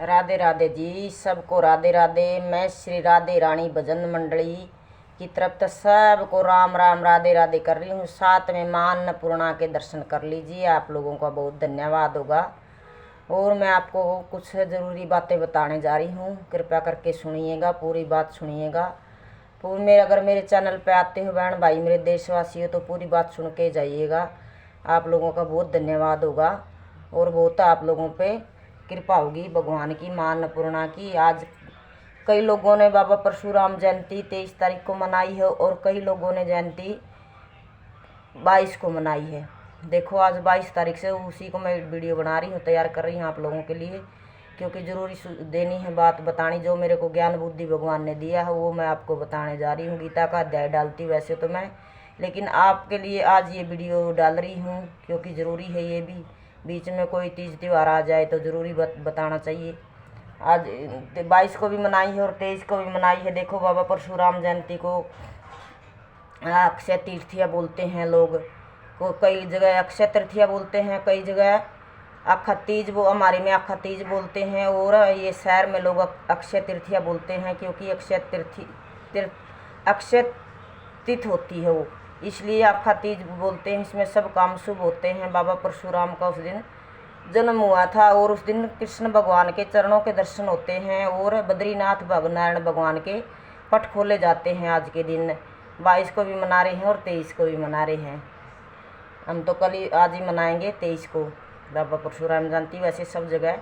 राधे राधे जी, सबको राधे राधे। मैं श्री राधे रानी भजन मंडली की तरफ से सबको राम राम राधे राधे कर रही हूँ। साथ में माँ अन्नपूर्णा के दर्शन कर लीजिए। आप लोगों का बहुत धन्यवाद होगा। और मैं आपको कुछ ज़रूरी बातें बताने जा रही हूँ, कृपया करके सुनिएगा, पूरी बात सुनिएगा। अगर मेरे चैनल पे आते हो बहन भाई मेरे देशवासी हो तो पूरी बात सुन के जाइएगा। आप लोगों का बहुत धन्यवाद होगा और बहुत आप लोगों पे कृपा होगी भगवान की, माँ अन्नपूर्णा की। आज कई लोगों ने बाबा परशुराम जयंती 23 तारीख को मनाई है और कई लोगों ने जयंती 22 को मनाई है। देखो आज 22 तारीख से उसी को मैं वीडियो बना रही हूँ, तैयार कर रही हूँ आप लोगों के लिए, क्योंकि ज़रूरी देनी है बात बतानी। जो मेरे को ज्ञान बुद्धि भगवान ने दिया है वो मैं आपको बताने जा रही हूँ। गीता का अध्याय डालती वैसे तो मैं, लेकिन आपके लिए आज ये वीडियो डाल रही हूँ क्योंकि ज़रूरी है। ये भी बीच में कोई तीज त्यौहार आ जाए तो ज़रूरी बताना चाहिए। आज 22 को भी मनाई है और 23 को भी मनाई है। देखो बाबा परशुराम जयंती को अक्षय तृतीया बोलते हैं लोग को, कई जगह अक्षय तृतीया बोलते हैं, कई जगह अखा तीज, वो हमारे में अखा तीज बोलते हैं और ये शहर में लोग अक्षय तृतीया बोलते हैं क्योंकि अक्षय तिथि होती है वो, इसलिए अखा तीज बोलते हैं। इसमें सब काम शुभ होते हैं। बाबा परशुराम का उस दिन जन्म हुआ था और उस दिन कृष्ण भगवान के चरणों के दर्शन होते हैं और बद्रीनाथ नारायण भगवान के पट खोले जाते हैं। आज के दिन 22 को भी मना रहे हैं और 23 को भी मना रहे हैं। हम तो आज ही मनाएंगे 23 को बाबा परशुराम जयंती। वैसे सब जगह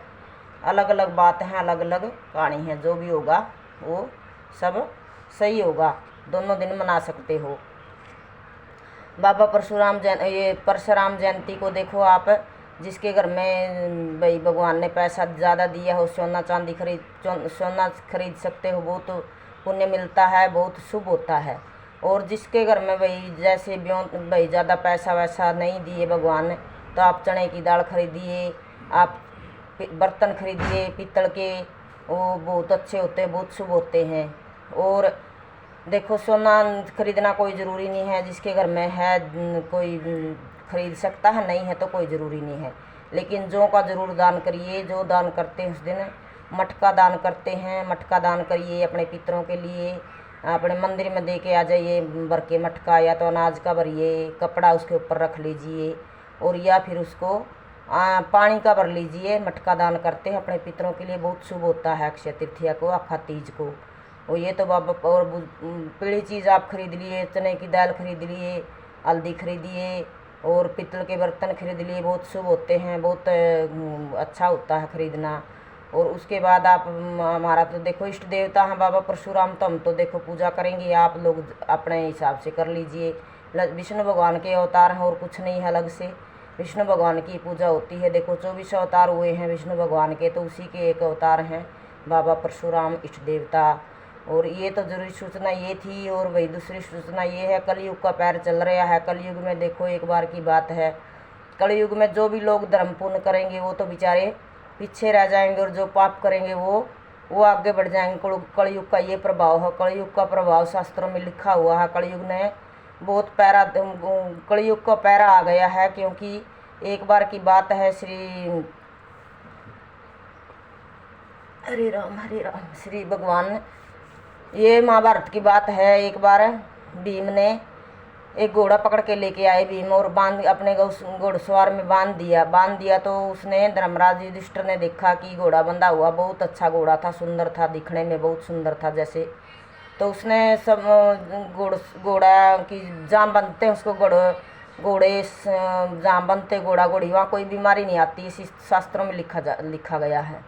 अलग अलग बात है, अलग अलग कहानी है। जो भी होगा वो सब सही होगा, दोनों दिन मना सकते हो। बाबा परशुराम जयंती को देखो आप, जिसके घर में भाई भगवान ने पैसा ज़्यादा दिया हो, सोना खरीद सकते हो, बहुत पुण्य मिलता है, बहुत शुभ होता है। और जिसके घर में भाई जैसे भाई ज़्यादा पैसा वैसा नहीं दिए भगवान ने, तो आप चने की दाल खरीदिए, आप बर्तन खरीदिए पीतल के, वो बहुत अच्छे होते हैं, बहुत शुभ होते हैं। और देखो सोना खरीदना कोई ज़रूरी नहीं है, जिसके घर में है कोई खरीद सकता है, नहीं है तो कोई ज़रूरी नहीं है। लेकिन जो का ज़रूर दान करिए। जो दान करते हैं उस दिन मटका दान करते हैं, मटका दान करिए अपने पितरों के लिए। अपने मंदिर में दे के आ जाइए भर के मटका, या तो अनाज का भरिए, कपड़ा उसके ऊपर रख लीजिए, और या फिर उसको पानी का भर लीजिए। मटका दान करते हैं अपने पितरों के लिए, बहुत शुभ होता है अक्षय तृतीया को, अखा तीज को। और ये तो बाबा और पीली चीज़ आप खरीद लिए, चने की दाल खरीद लिए, हल्दी खरीदिए और पित्तल के बर्तन खरीद लिए, बहुत शुभ होते हैं, बहुत अच्छा होता है खरीदना। और उसके बाद आप हमारा तो देखो इष्ट देवता हैं बाबा परशुराम, तो हम तो देखो पूजा करेंगे, आप लोग अपने हिसाब से कर लीजिए। विष्णु भगवान के अवतार हैं और कुछ नहीं है अलग से, विष्णु भगवान की पूजा होती है। देखो 24 अवतार हुए हैं विष्णु भगवान के, तो उसी के एक अवतार हैं बाबा परशुराम इष्ट देवता। और ये तो जरूरी सूचना ये थी। और भाई दूसरी सूचना ये है, कलयुग का पैर चल रहा है। कलयुग में देखो एक बार की बात है, कलयुग में जो भी लोग धर्म पुण्य करेंगे वो तो बेचारे पीछे रह जाएंगे, और जो पाप करेंगे वो आगे बढ़ जाएंगे। कलयुग का ये प्रभाव है, कलयुग का प्रभाव शास्त्रों में लिखा हुआ है। कलयुग ने बहुत कलयुग का पैरा आ गया है, क्योंकि एक बार की बात है, हरे राम श्री भगवान, ये महाभारत की बात है। एक बार भीम ने एक घोड़ा पकड़ के लेके आए भीम, और अपने घोड़सवार में बांध दिया। तो उसने धर्मराज युधिष्ठिर ने देखा कि घोड़ा बंधा हुआ, बहुत अच्छा घोड़ा था, सुंदर था, दिखने में बहुत सुंदर था जैसे। तो उसने सब घोड़ा की जहाँ बनते हैं उसको घोड़े जहाँ बनते घोड़ा घोड़ी, वहाँ कोई बीमारी नहीं आती, इसी शास्त्रों में लिखा गया है।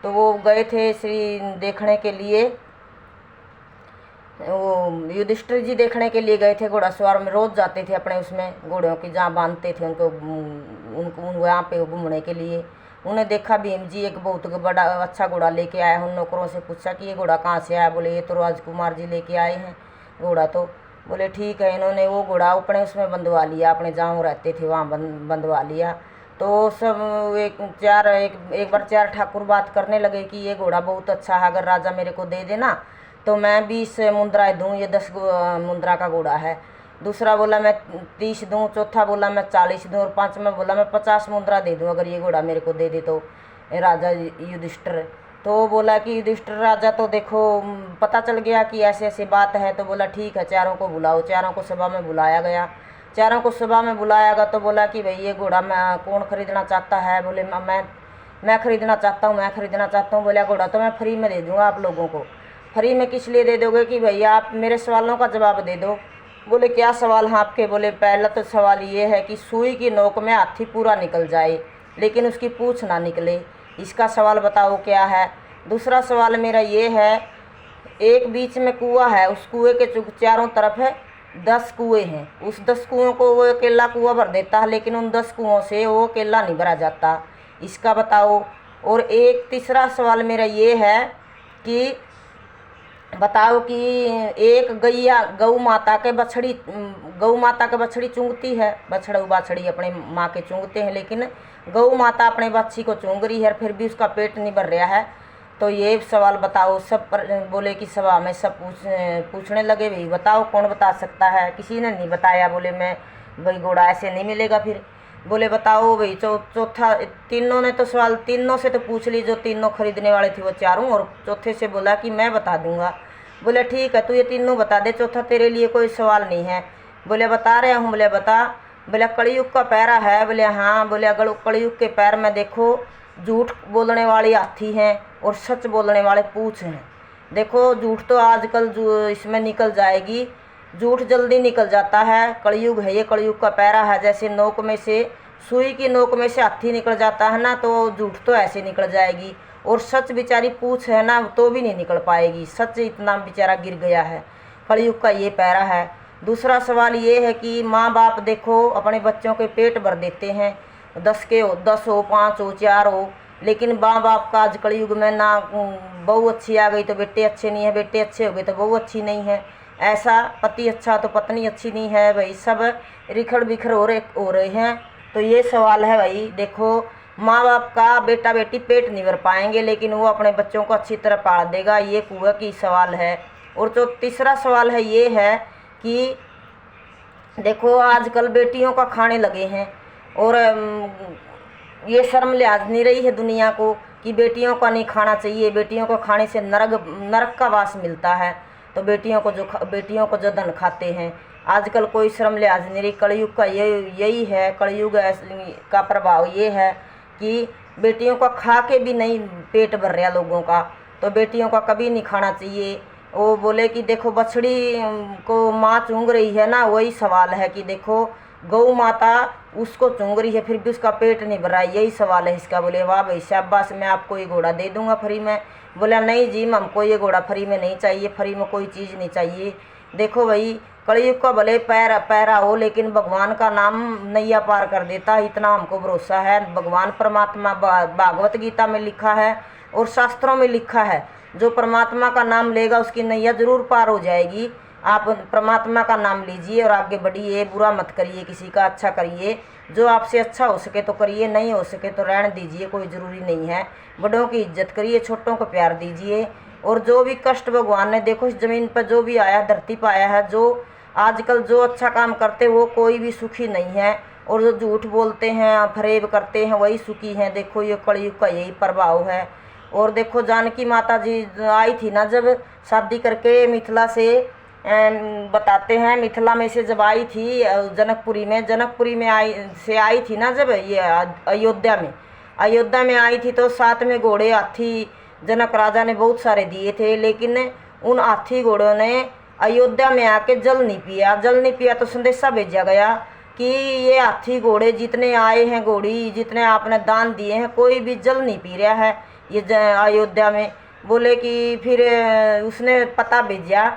तो वो गए थे देखने के लिए, वो युधिष्ठिर जी देखने के लिए गए थे। घोड़ासवार में रोज जाते थे अपने उसमें घोड़ों की जहाँ बांधते थे उनको वहाँ पे घूमने के लिए। उन्हें देखा भीम जी एक बहुत बड़ा अच्छा घोड़ा लेके आया। उन नौकरों से पूछा कि ये घोड़ा कहाँ से आया? बोले ये तो राजकुमार जी लेके आए हैं घोड़ा। तो बोले ठीक है। इन्होंने वो घोड़ा अपने उसमें बंधवा लिया, अपने जहाँ रहते थे वहाँ बंधवा लिया। तो सब एक बार 4 ठाकुर बात करने लगे कि ये घोड़ा बहुत अच्छा है, अगर राजा मेरे को दे देना तो मैं 20 मुद्राएं दूँ, ये 10 मुद्रा का घोड़ा है। दूसरा बोला मैं 30 दूँ, चौथा बोला मैं 40 दूँ, और पाँचवा बोला मैं 50 मुद्रा दे दूँ अगर ये घोड़ा मेरे को दे दे तो राजा युधिष्ठिर। तो बोला कि युधिष्ठिर राजा तो देखो पता चल गया कि ऐसे ऐसी बात है। तो बोला ठीक है, चारों को बुलाओ। चारों को सभा में बुलाया गया। चारों को सभा में बुलाया गया तो बोला कि भाई ये घोड़ा मैं कौन खरीदना चाहता है। बोले मैं खरीदना चाहता हूँ, मैं खरीदना चाहता हूँ। बोला घोड़ा तो मैं फ्री में दे दूँगा आप लोगों को। फ्री में किस लिए दे दोगे कि भैया आप मेरे सवालों का जवाब दे दो। बोले क्या सवाल हैं आपके। बोले पहला तो सवाल ये है कि सुई की नोक में हाथी पूरा निकल जाए लेकिन उसकी पूँछ ना निकले, इसका सवाल बताओ क्या है। दूसरा सवाल मेरा ये है, एक बीच में कुआं है, उस कुएं के चारों तरफ है 10 कुएं हैं। उस 10 कुओं को वो अकेला कुआं भर देता है लेकिन उन 10 कुओं से वो अकेला नहीं भरा जाता, इसका बताओ। और एक तीसरा सवाल मेरा ये है कि बताओ कि एक गैया गौ माता के बछड़ी चूंगती है। बछड़ा बाछड़ी अपने माँ के चूंगते हैं लेकिन गौ माता अपने बच्ची को चूंग रही है, फिर भी उसका पेट नहीं भर रहा है। तो ये सवाल बताओ। सब बोले कि सभा में सब पूछने लगे भाई बताओ कौन बता सकता है। किसी ने नहीं बताया। बोले मैं भाई घोड़ा ऐसे नहीं मिलेगा। फिर बोले बताओ भाई। चौथा तीनों ने तो सवाल तीनों से तो पूछ ली, जो तीनों खरीदने वाले थे वो चारों, और चौथे से बोला कि मैं बता दूंगा। बोले ठीक है, तू ये तीनों बता दे, चौथा तेरे लिए कोई सवाल नहीं है। बोले बता रहे हूँ। बोले बता। बोले कलयुग का पैरा है। बोले हाँ। बोले कलयुग के पैर में देखो झूठ बोलने वाली हाथी हैं और सच बोलने वाले पूँछ हैं। देखो झूठ तो आजकल जो इसमें निकल जाएगी, झूठ जल्दी निकल जाता है। कलयुग है ये, कलयुग का पैरा है। जैसे नोक में से सुई की नोक में से हाथी निकल जाता है ना, तो झूठ तो ऐसे निकल जाएगी। और सच बेचारी पूँछ है ना, तो भी नहीं निकल पाएगी। सच इतना बेचारा गिर गया है। कलयुग का ये पैरा है। दूसरा सवाल ये है कि माँ बाप देखो अपने बच्चों के पेट भर देते हैं, 10 हो 5 हो 4 हो, लेकिन माँ बाप का आज कलयुग में ना बहू अच्छी आ गई तो बेटे अच्छे नहीं है, बेटे अच्छे हो गए तो बहू अच्छी नहीं है, ऐसा पति अच्छा तो पत्नी अच्छी नहीं है। भाई सब रिखड़ बिखड़ हो रहे हैं। तो ये सवाल है भाई। देखो माँ बाप का बेटा बेटी पेट नहीं भर पाएंगे लेकिन वो अपने बच्चों को अच्छी तरह पाल देगा, ये कुआं की सवाल है। और जो तीसरा सवाल है ये है कि देखो आजकल बेटियों का खाने लगे हैं और ये शर्म लिहाज नहीं रही है दुनिया को कि बेटियों का नहीं खाना चाहिए, बेटियों को खाने से नरक का वास मिलता है। तो बेटियों को जो धन खाते हैं, आजकल कोई शर्म लिहाज नहीं रही। कलयुग का यही है, कलयुग का प्रभाव ये है कि बेटियों का खा के भी नहीं पेट भर रहा लोगों का, तो बेटियों का कभी नहीं खाना चाहिए। वो बोले कि देखो बछड़ी को माँ चूंग रही है ना, वही सवाल है कि देखो गौ माता उसको चूंग रही है फिर भी उसका पेट नहीं भरा, यही सवाल है इसका। बोले वाह भाई शाबाश, मैं आपको ये घोड़ा दे दूंगा फ्री में। बोला नहीं जी, हमको ये घोड़ा फ्री में नहीं चाहिए, फ्री में कोई चीज़ नहीं चाहिए। देखो भाई कलयुग का भले पैरा हो लेकिन भगवान का नाम नैया पार कर देता, इतना हमको भरोसा है। भगवान परमात्मा भागवत गीता में लिखा है और शास्त्रों में लिखा है, जो परमात्मा का नाम लेगा उसकी नैया जरूर पार हो जाएगी। आप परमात्मा का नाम लीजिए और आगे बढ़िए, बुरा मत करिए, किसी का अच्छा करिए। जो आपसे अच्छा हो सके तो करिए, नहीं हो सके तो रहने दीजिए, कोई ज़रूरी नहीं है। बड़ों की इज्जत करिए, छोटों को प्यार दीजिए। और जो भी कष्ट भगवान ने देखो इस ज़मीन पर जो भी आया, धरती पर आया है, जो आजकल जो अच्छा काम करते वो कोई भी सुखी नहीं है, और जो झूठ बोलते हैं फरेब करते हैं वही सुखी हैं। देखो ये कलयुग का यही प्रभाव है। और देखो जानकी माता जी आई थी ना जब शादी करके मिथिला से, बताते हैं मिथिला में से जब आई थी जनकपुरी में आई थी ना, जब ये अयोध्या में आई थी तो साथ में घोड़े हाथी जनक राजा ने बहुत सारे दिए थे, लेकिन उन हाथी घोड़ों ने अयोध्या में आके जल नहीं पिया। तो संदेशा भेजा गया कि ये हाथी घोड़े जितने आए हैं, घोड़ी जितने आपने दान दिए हैं, कोई भी जल नहीं पी रहा है ये अयोध्या में। बोले कि फिर उसने पता भेजा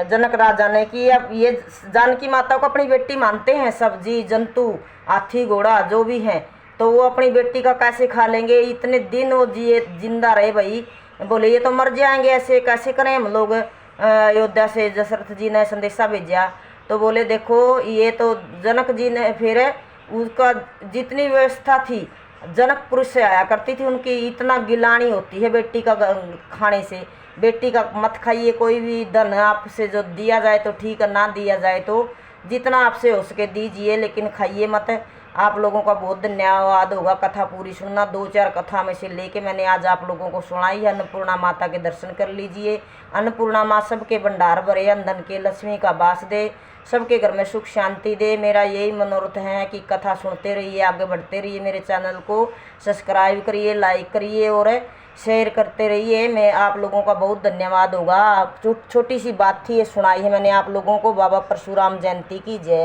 जनक राजा ने कि अब ये जानकी माता को अपनी बेटी मानते हैं सब जी जंतु, हाथी घोड़ा जो भी हैं, तो वो अपनी बेटी का कैसे खा लेंगे। इतने दिन वो जिंदा रहे भाई। बोले ये तो मर जाएंगे, ऐसे कैसे करें हम लोग। अयोध्या से दशरथ जी ने संदेशा भेजा तो बोले देखो ये तो जनक जी ने फिर उसका जितनी व्यवस्था थी जनकपुर से आया करती थी, उनकी इतना गिलानी होती है बेटी का खाने से। बेटी का मत खाइए, कोई भी धन आपसे जो दिया जाए तो ठीक है, ना दिया जाए तो जितना आपसे हो सके दीजिए, लेकिन खाइए मत। आप लोगों का बहुत धन्यवाद होगा कथा पूरी सुनना। 2-4 कथा में से लेके मैंने आज आप लोगों को सुनाई है। अन्नपूर्णा माता के दर्शन कर लीजिए। अन्नपूर्णा माँ सबके भंडार भरे, धन के लक्ष्मी का वास दे, सबके घर में सुख शांति दे। मेरा यही मनोरथ है कि कथा सुनते रहिए, आगे बढ़ते रहिए। मेरे चैनल को सब्सक्राइब करिए, लाइक करिए और शेयर करते रहिए। मैं आप लोगों का बहुत धन्यवाद होगा। छोटी सी बात थी, ये सुनाई है मैंने आप लोगों को। बाबा परशुराम जयंती की जय।